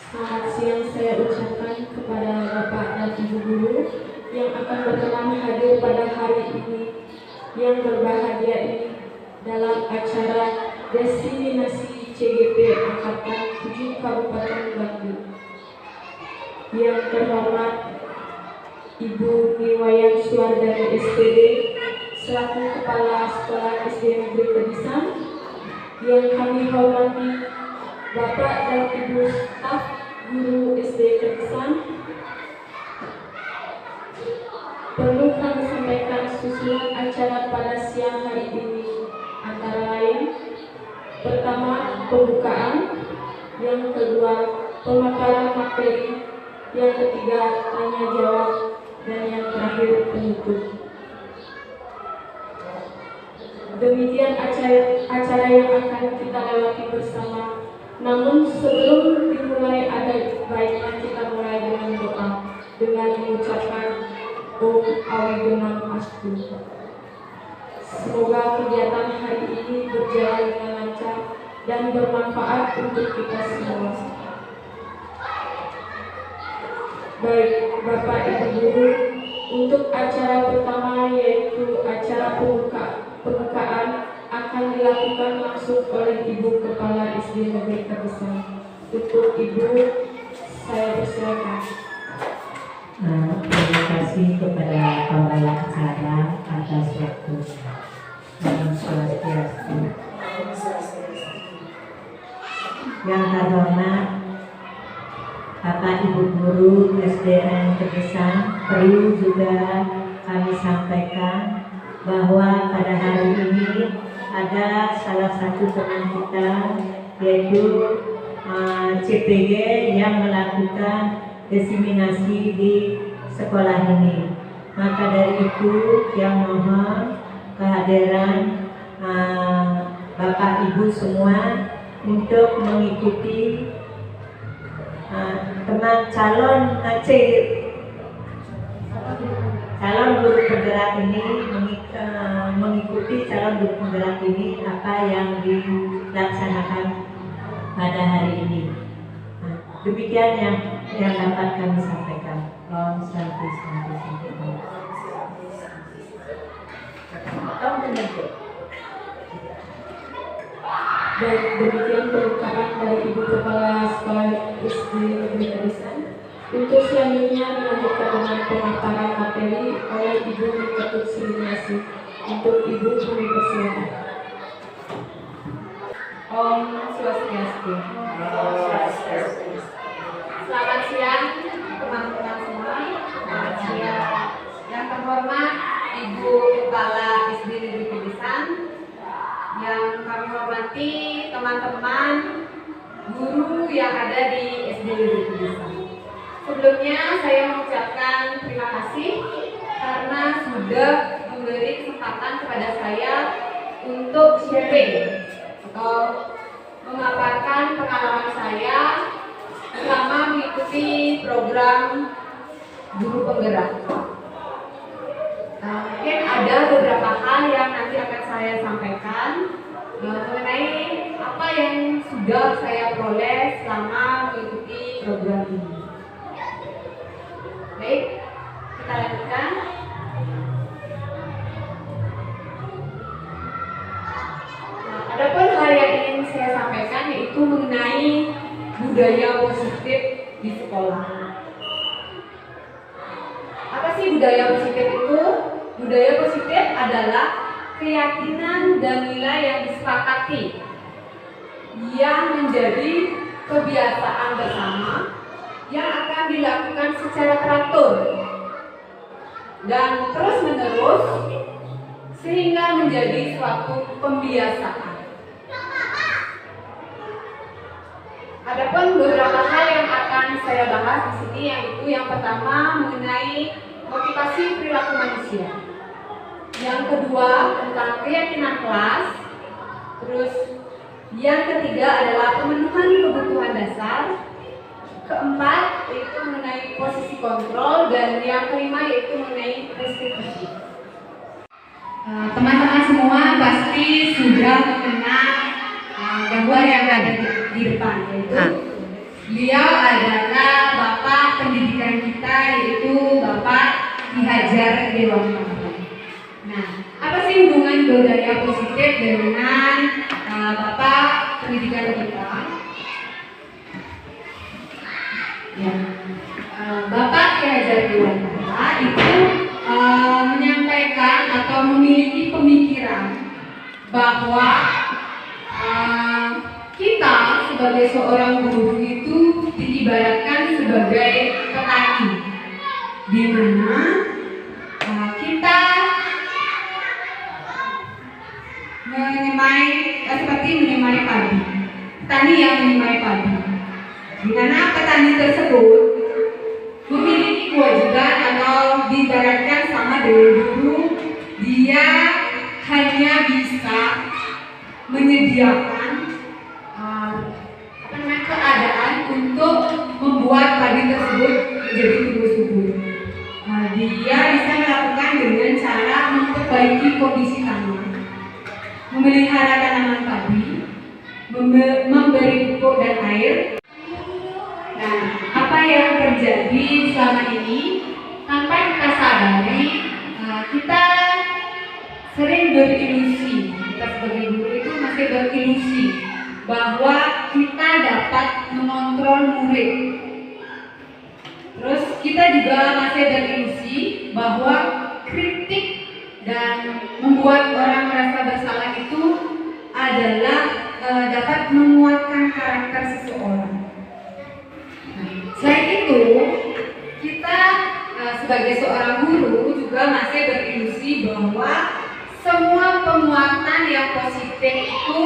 Selamat siang saya ucapkan kepada Bapak dan Ibu Guru yang akan berkenan hadir pada hari ini yang berbahagia ini dalam acara Desiminasi CGP Angkatan 7 Kabupaten Bandung. Yang terhormat Ibu Niwayan Suwardani SPD selaku Kepala Sekolah SD Negeri Kedisan, yang kami hormati Bapak dan Ibu staf guru SD Kedisan. Perlu kami sampaikan susunan acara pada siang hari ini antara lain: pertama, pembukaan; yang kedua, pemaparan materi; yang ketiga, tanya jawab; dan yang terakhir, penutup. Demikian acara yang akan kita lewati bersama. Namun sebelum dimulai, ada baiknya kita mulai dengan doa dengan mengucapkan Om Awigenang Astu. Semoga kegiatan hari ini berjalan dengan lancar dan bermanfaat untuk kita semua. Baik, Bapak Ibu Guru, untuk acara pertama yaitu acara pembukaan akan dilakukan langsung oleh Ibu Kepala SD Negeri Kedisan. Untuk Ibu, saya persilakan. Terima kasih kepada pembawa acara atas waktu. Salam Swastiastu. Yang terhormat Bapak Ibu Guru SDN Kedisan, perlu juga kami sampaikan bahwa pada hari ini ada salah satu teman kita, yaitu CPG yang melakukan desiminasi di sekolah ini. Maka dari itu yang mohon kehadiran Bapak Ibu semua untuk mengikuti teman calon guru penggerak ini, mengikuti calon guru penggerak ini apa yang dilaksanakan pada hari ini. Demikian yang dapat kami sampaikan. Om Santi Santi Santi. Baik, demikian pembukaan dari Ibu Kepala Sekolah SD Negeri Kedisan. Untuk selanjutnya dilanjutkan dengan pemaparan materi oleh Ibu Ketut Silinasi. Untuk Ibu kami persilakan. Om Swastiastu. Selamat siang teman-teman semua. Selamat siang. Yang terhormat Ibu Kepala SD Negeri Kedisan, yang kami hormati teman-teman guru yang ada di SD Negeri Kedisan. Sebelumnya saya mengucapkan terima kasih karena sudah memberi kesempatan kepada saya untuk sharing atau memaparkan pengalaman saya selama mengikuti program guru penggerak. Mungkin ada beberapa hal yang nanti akan saya sampaikan mengenai apa yang sudah saya peroleh selama mengikuti program ini. Baik, kita lanjutkan. Adapun hal yang ingin saya sampaikan yaitu mengenai budaya positif di sekolah. Apa sih budaya positif itu? Budaya positif adalah keyakinan dan nilai yang disepakati yang menjadi kebiasaan bersama yang akan dilakukan secara teratur dan terus-menerus sehingga menjadi suatu pembiasaan. Adapun beberapa hal yang akan saya bahas di sini, yaitu yang pertama mengenai motivasi perilaku manusia, yang kedua tentang keyakinan kelas, terus yang ketiga adalah pemenuhan kebutuhan dasar, keempat yaitu mengenai posisi kontrol, dan yang kelima yaitu mengenai restitusi. Teman-teman semua pasti sudah mengenal gambar yang ada di depan, yaitu beliau ada dengan Bapak Pendidikan kita. Ya, Bapak Ki Hajar Dewantara itu menyampaikan atau memiliki pemikiran bahwa kita sebagai seorang guru itu diibaratkan sebagai petani, di mana kita seperti menyemai padi, petani yang menyemai padi, di mana petani tersebut memiliki kewajiban atau diibaratkan sama dengan guru, dia hanya bisa menyediakan keadaan untuk membuat padi tersebut menjadi tumbuh subur. Dia bisa melakukan dengan cara memperbaiki kondisi tanah, memelihara tanaman padi, memberi pupuk dan air. Nah, apa yang terjadi selama ini tanpa kita sadari, kita sering berilusi. Kita sebagai guru itu masih berilusi bahwa kita dapat mengontrol murid. Terus kita juga masih berilusi bahwa kritik dan membuat orang merasa bersalah itu adalah dapat menguatkan karakter seseorang. Selain itu, kita sebagai seorang guru juga masih berilusi bahwa semua penguatan yang positif itu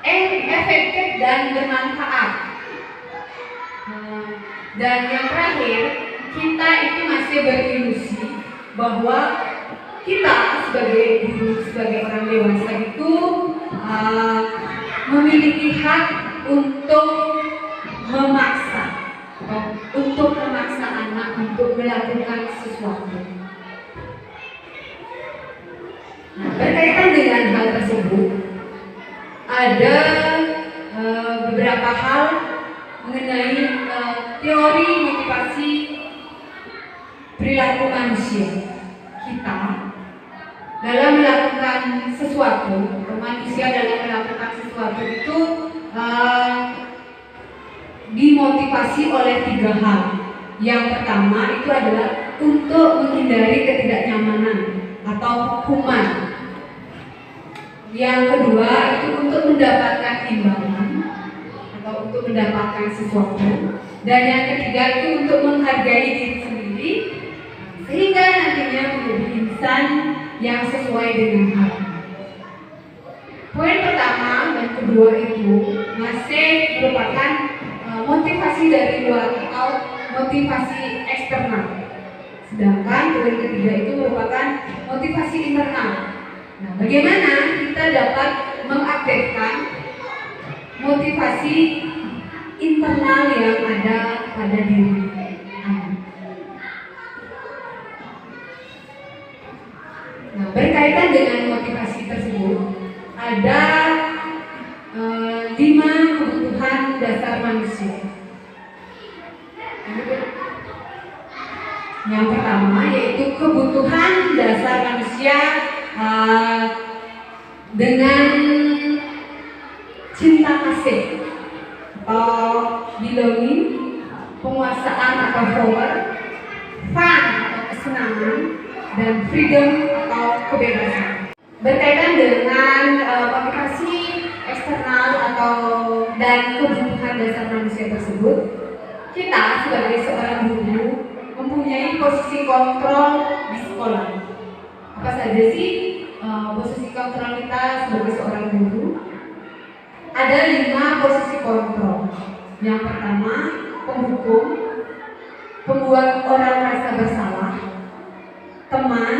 efektif dan bermanfaat. Dan yang terakhir, kita itu masih berilusi bahwa kita sebagai guru, sebagai orang dewasa itu memiliki hak untuk memaksa anak untuk melakukan sesuatu. Nah, berkaitan dengan hal tersebut, ada beberapa hal mengenai teori motivasi perilaku manusia kita dalam melakukan sesuatu. Manusia dalam melakukan sesuatu itu dimotivasi oleh 3 hal. Yang pertama itu adalah untuk menghindari ketidaknyamanan atau hukuman. Yang kedua itu untuk mendapatkan imbalan atau untuk mendapatkan sesuatu. Dan yang ketiga itu untuk menghargai diri sendiri sehingga nantinya menjadi insan yang sesuai dengan hal. Poin pertama dan kedua itu masih merupakan motivasi dari luar atau motivasi eksternal. Sedangkan poin ketiga itu merupakan motivasi internal. Nah, bagaimana kita dapat mengaktifkan motivasi internal yang ada pada diri anak? Nah, berkaitan dengan motivasi tersebut, ada 5 kebutuhan dasar manusia. Yang pertama yaitu kebutuhan dasar manusia dengan cinta kasih atau belonging, penguasaan atau power, fun atau kesenangan, dan freedom atau kebebasan. Berkaitan dengan motivasi eksternal dan kebutuhan dasar manusia tersebut, kita sebagai seorang guru mempunyai posisi kontrol di sekolah. Apa saja sih posisi kontrol kita sebagai seorang guru? Ada 5 posisi kontrol. Yang pertama, penghukum, pembuat orang merasa bersalah, teman,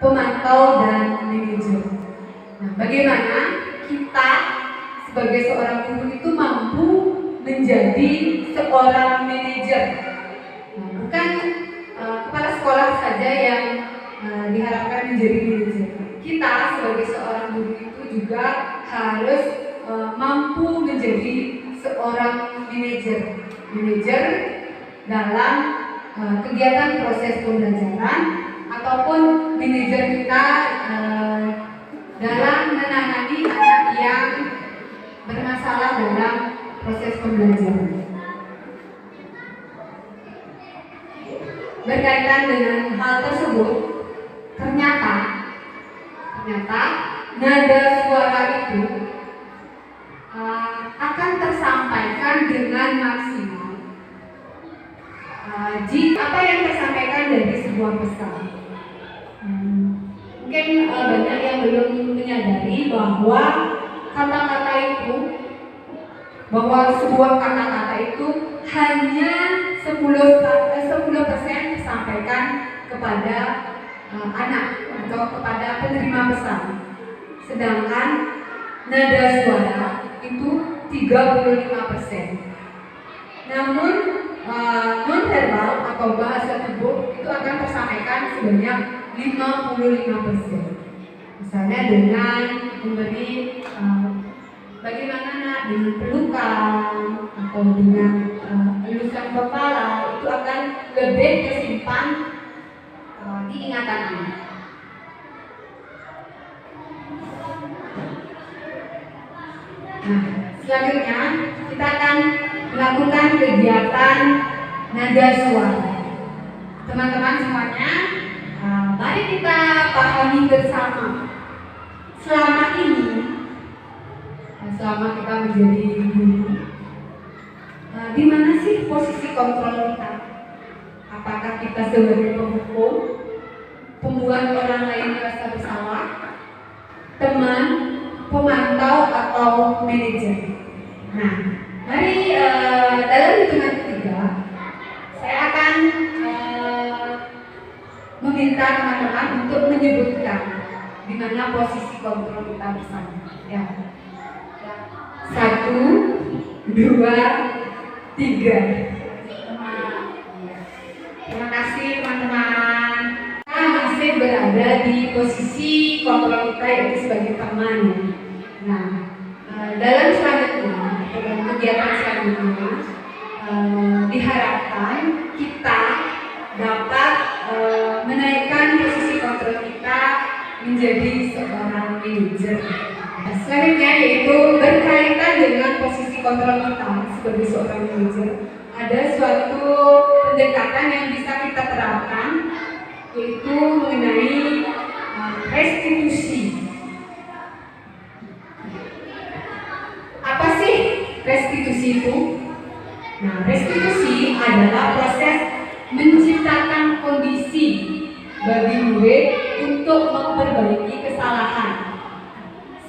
pemantau, dan manajer. Nah, bagaimana kita sebagai seorang guru itu mampu menjadi seorang manajer? Nah, bukan kepala sekolah saja yang diharapkan menjadi manajer. Kita sebagai seorang guru itu juga harus mampu menjadi seorang manajer dalam kegiatan proses pembelajaran ataupun manajer kita dalam menangani anak yang bermasalah dalam proses pembelajaran. Berkaitan dengan hal tersebut, ternyata nada suara itu akan tersampaikan dengan maksimal jika apa yang tersampaikan dari sebuah pesan. Mungkin banyak yang belum menyadari bahwa kata-kata itu, bahwa sebuah kata-kata itu hanya 10% disampaikan kepada anak atau kepada penerima pesan. Sedangkan nada suara itu 35%. Namun non-verbal atau bahasa tubuh itu akan tersampaikan sebanyak 55%. Misalnya dengan memberi bagaimana nak, dengan pelukan atau dengan elusan kepala, itu akan lebih tersimpan di ingatan anak. Nah, selanjutnya kita akan melakukan kegiatan nada suara. Teman-teman semuanya, mari kita pahami bersama. Selama kita menjadi guru, di mana sih posisi kontrol kita? Apakah kita sebagai penghukum, pembuat orang lain merasa bersalah, teman, pemantau, atau manajer? Nah, mari dalam hitungan ketiga, saya akan meminta teman-teman untuk menyebutkan di mana posisi kontrol kita bersama. Ya. 1, 2, 3. Terima kasih teman-teman. Kita masih berada di posisi kontrol kita yaitu sebagai teman. Nah, dalam selanjutnya, dalam kegiatan selanjutnya, diharapkan kita dapat menaikkan posisi kontrol kita menjadi seorang manajer. Selanjutnya yaitu berkaitan dengan posisi kontrol kita sebagai seorang manajer. Ada suatu pendekatan yang bisa kita terapkan, yaitu mengenai restitusi. Apa sih restitusi itu? Nah, restitusi adalah proses menciptakan kondisi bagi murid untuk memperbaiki kesalahan,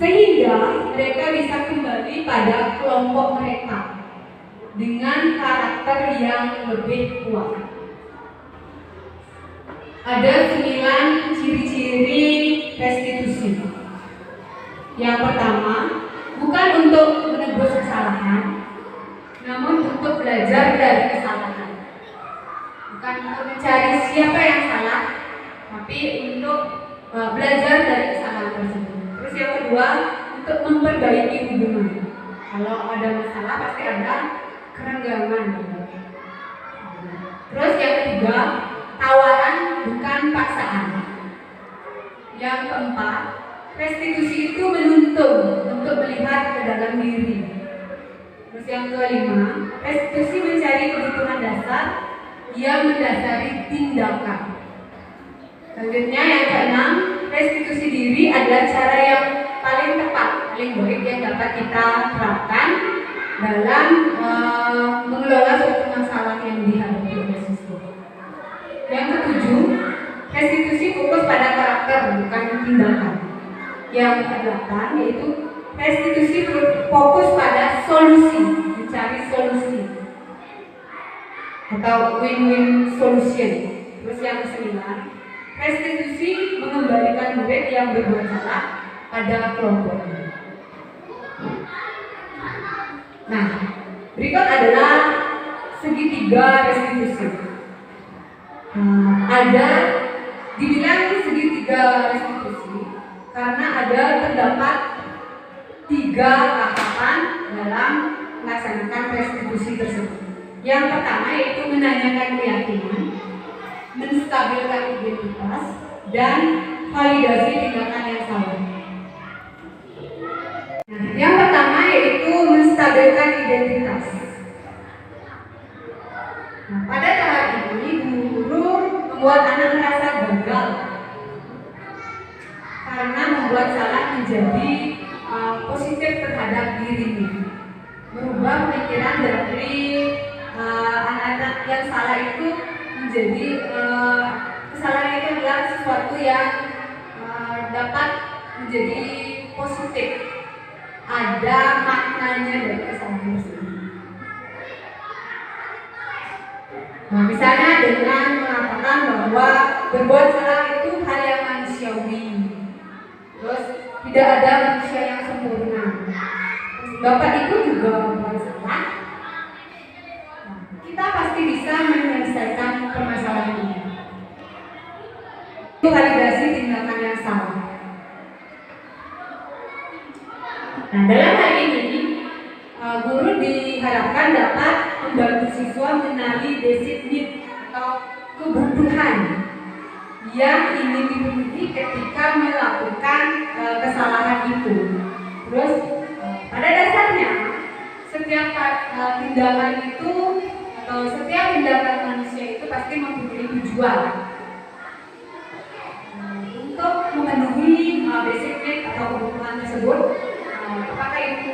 sehingga mereka bisa kembali pada kelompok mereka dengan karakter yang lebih kuat. Ada 9 ciri-ciri restitusi. Yang pertama, bukan untuk menebus kesalahan, namun untuk belajar dari kesalahan. Bukan untuk mencari siapa yang salah, tapi untuk belajar dari kesalahan tersebut. Terus yang kedua, untuk memperbaiki hubungan. Kalau ada masalah pasti ada kerenggangan. Terus yang ketiga, tawaran bukan paksaan. Yang keempat, restitusi itu menuntun untuk melihat ke dalam diri. Terus yang kelima, restitusi mencari kebutuhan dasar yang mendasari tindakan. Selanjutnya yang keenam, restitusi diri adalah cara yang paling tepat, paling baik yang dapat kita terapkan dalam mengelola suatu masalah yang dihadapi oleh siswa. Yang ketujuh, restitusi fokus pada karakter bukan tindakan. Yang kedelapan yaitu restitusi fokus pada solusi, mencari solusi atau win-win solution. Terus yang kesembilan, restitusi mengembalikan murid yang berbuat salah pada kelompoknya. Nah, berikut adalah segitiga restitusi. Ada dibilang segitiga restitusi karena terdapat 3 tahapan dalam melaksanakan restitusi tersebut. Yang pertama yaitu menanyakan keyakinan, menstabilkan identitas, dan validasi tindakan yang salah. menghadirkan identitas. Nah, pada tahap ini guru membuat anak merasa gagal karena membuat salah menjadi positif terhadap dirinya, merubah pemikiran dari anak-anak yang salah itu menjadi kesalahan itu adalah sesuatu yang dapat menjadi positif, ada maknanya dari kesalahan tersebut. Nah, misalnya dengan mengatakan bahwa berbuat salah itu hal yang manusiawi, terus tidak ada manusia yang sempurna. Bapak Ibu juga berbuat salah. Nah, kita pasti bisa menyelesaikan permasalahan ini. Itu validasi tindakan yang salah. Nah, dalam hal ini guru diharapkan dapat membantu siswa mengenali basic need atau kebutuhan yang ingin dipenuhi ketika melakukan kesalahan itu. Terus pada dasarnya setiap tindakan itu atau setiap tindakan manusia itu pasti mempunyai tujuan untuk memenuhi basic need atau kebutuhan tersebut. Apakah itu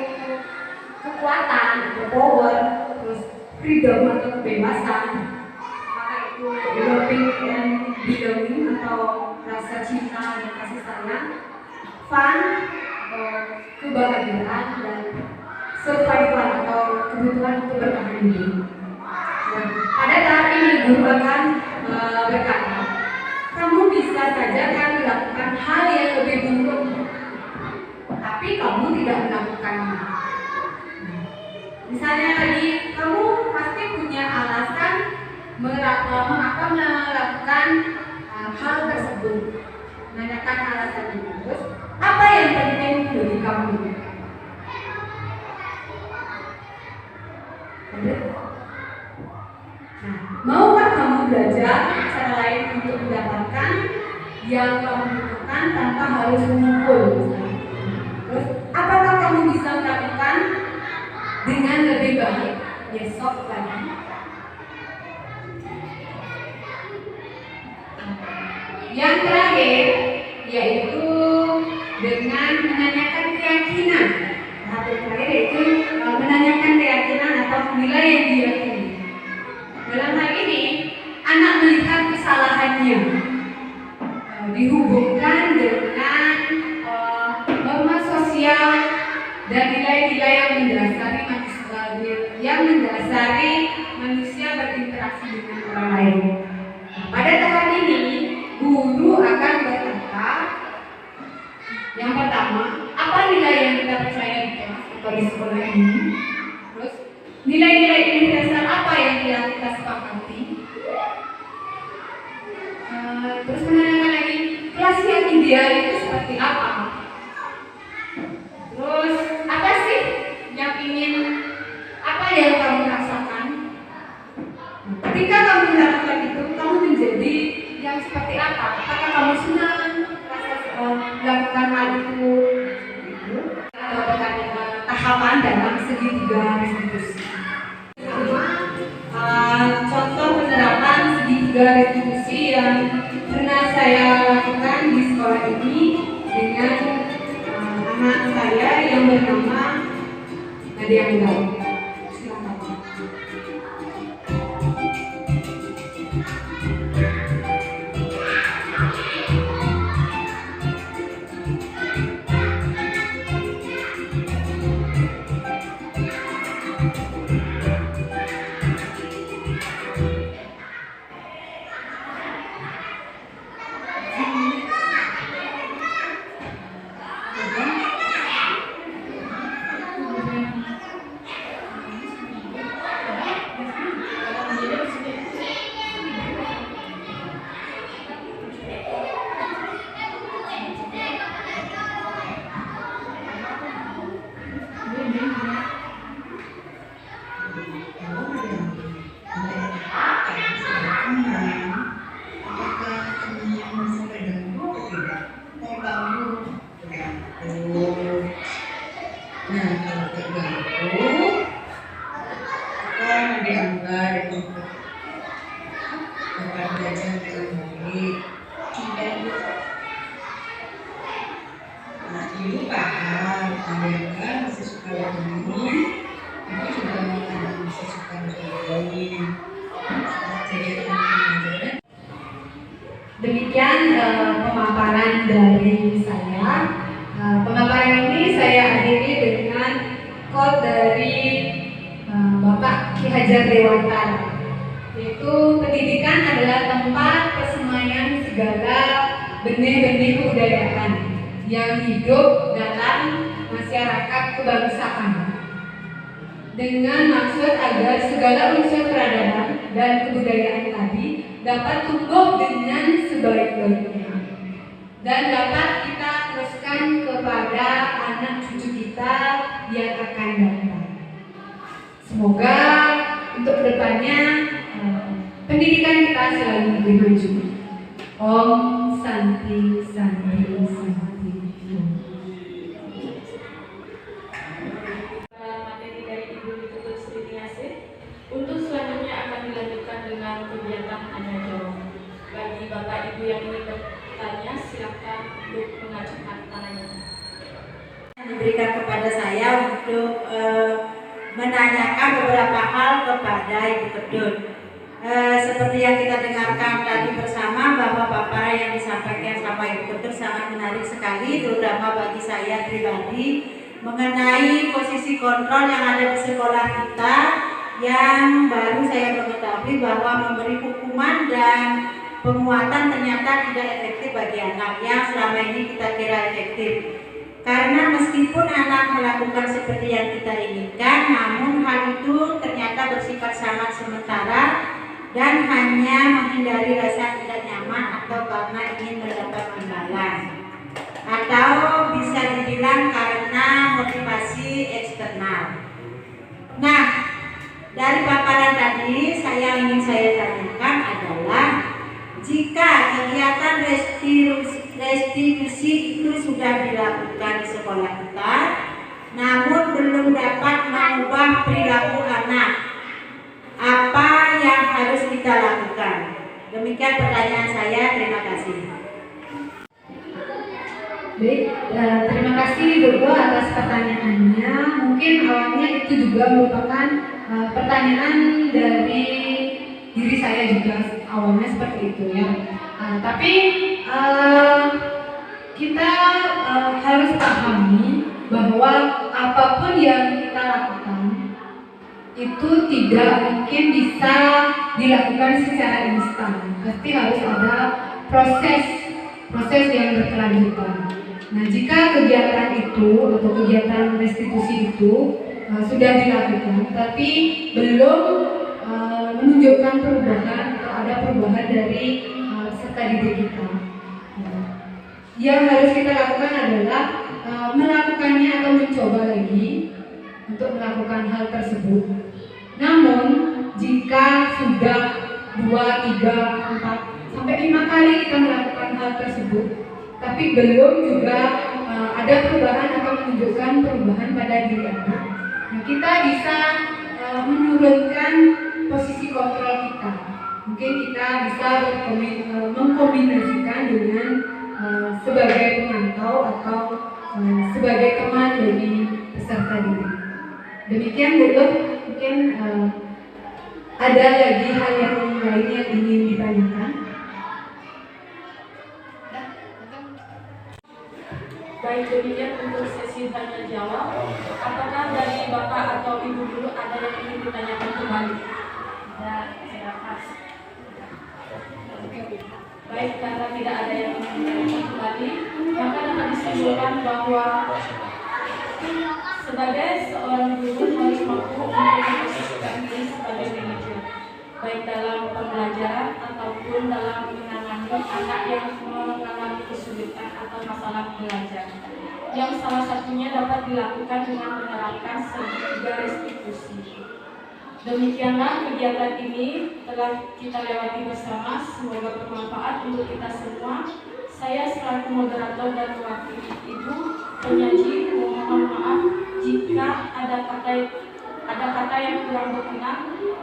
kekuatan atau power, terus freedom atau kebebasan, apakah itu developing and belonging atau rasa cinta dan kasih sayang, fun atau kebahagiaan, dan survival atau kebutuhan untuk bertahan hidup. Nah, pada tahap ini guru akan berkata, kamu bisa saja kan melakukan hal yang lebih buruk, tapi kamu tidak melakukannya. Misalnya tadi, kamu pasti punya alasan mengapa melakukan hal tersebut. Menanyakan alasan itu. Terus, apa yang penting bagi kamu? Nah, maukah kamu belajar cara lain untuk mendapatkan yang kamu butuhkan tanpa harus mengumpul? Terus, apakah kamu bisa melakukan dengan lebih baik besok lagi? Yang terakhir yaitu dengan menanyakan keyakinan. Tahap yang terakhir yaitu menanyakan keyakinan atau nilai yang diyakini. Dalam hal ini anak melihat kesalahannya dihubungkan dengan norma sosial dan nilai-nilai yang mendasari manusia berinteraksi dengan orang lain. Pada tahap ini, guru akan berkata, yang pertama, apa nilai yang kita percaya di kelas atau di sekolah ini? Terus, nilai-nilai ini dasar apa yang kita sepakati? Terus menanyakan lagi, kelas yang ideal itu seperti apa? Terus, apa sih yang yang kamu rasakan? Ketika kamu melakukan itu, kamu menjadi yang seperti apa? Apakah kamu senang melakukan hal itu? Tahapan dalam segitiga restitusi. Contoh penerapan segitiga restitusi yang pernah saya lakukan di sekolah ini dengan anak saya yang bernama Nadia Angga. Kan diangkat untuk tempat belajar dengan baik. Nah, ibu paham kalian masih suka begini, ibu juga masih suka begini. Jadi Demikian pemaparan dari saya. Pemaparan ini saya akhiri dengan quote dari Bapak Ki Hajar Dewantara, yaitu pendidikan adalah tempat persemaian segala benih-benih kebudayaan yang hidup dalam masyarakat kebangsaan, dengan maksud agar segala unsur peradaban dan kebudayaan tadi dapat tumbuh dengan sebaik-baiknya dan dapat kita teruskan kepada anak cucu kita yang akan datang. Semoga untuk kedepannya pendidikan kita selalu lebih maju. Om Santi Santi Santi. Materi dari Ibu Dituntut Sri Ningsih. Untuk selanjutnya akan dilanjutkan dengan kegiatan tanya jawab. Bagi Bapak Ibu yang ingin bertanya, silakan untuk mengajukan pertanyaan. Diberikan kepada saya untuk menanyakan beberapa hal kepada Ibu Kedun. Seperti yang kita dengarkan tadi bersama, bahwa paparan yang disampaikan sama Ibu Kedun sangat menarik sekali, terutama bagi saya pribadi, mengenai posisi kontrol yang ada di sekolah kita, yang baru saya mengetahui bahwa memberi hukuman dan penguatan ternyata tidak efektif bagi anak yang selama ini kita kira efektif. Karena meskipun anak melakukan seperti yang kita inginkan, namun hal itu ternyata bersifat sangat sementara dan hanya menghindari rasa tidak nyaman atau karena ingin mendapat imbalan, atau bisa dibilang karena motivasi eksternal. Nah, dari paparan tadi yang ingin saya tanyakan adalah, jika kegiatan restitusi itu sudah dilakukan di sekolah kita, namun belum dapat mengubah perilaku anak, apa yang harus kita lakukan? Demikian pertanyaan saya, terima kasih. Baik, terima kasih Dodo atas pertanyaannya. Mungkin awalnya itu juga merupakan pertanyaan dari diri saya juga, awalnya seperti itu ya. Tapi kita harus pahami bahwa apapun yang kita lakukan itu tidak mungkin bisa dilakukan secara instan. Pasti harus ada proses yang berkelanjutan. Nah, jika kegiatan itu atau kegiatan restitusi itu sudah dilakukan, tapi belum menunjukkan perubahan atau ada perubahan dari serta diri kita, yang harus kita lakukan adalah melakukannya atau mencoba lagi untuk melakukan hal tersebut. Namun, jika sudah 2, 3, 4, sampai 5 kali kita melakukan hal tersebut, tapi belum juga ada perubahan atau menunjukkan perubahan pada diri anak, nah kita bisa menurunkan posisi kontrol kita. Mungkin kita bisa mengkombinasikan dengan sebagai pemantau atau sebagai teman dari peserta didik. Demikian Bu Dok, mungkin ada lagi hal yang lain yang ingin ditanyakan? Baik, demikian untuk sesi tanya jawab. Apakah dari Bapak atau Ibu guru ada yang ingin ditanyakan kembali? Silakan. Baik, karena tidak ada yang ingin ditanyakan kembali, maka dapat disimpulkan bahwa sebagai seorang guru harus mampu memposisikan diri sebagai manajer, baik dalam pembelajaran ataupun dalam menangani anak yang mengalami kesulitan atau masalah belajar, yang salah satunya dapat dilakukan dengan menerapkan segitiga restitusi. Demikianlah kegiatan ini telah kita lewati bersama, semoga bermanfaat untuk kita semua. Saya selaku moderator dan mewakili Ibu penyaji mohon maaf jika ada kata kata-kata yang kurang berkenan,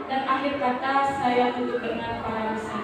dan akhir kata saya tutup dengan paralisa.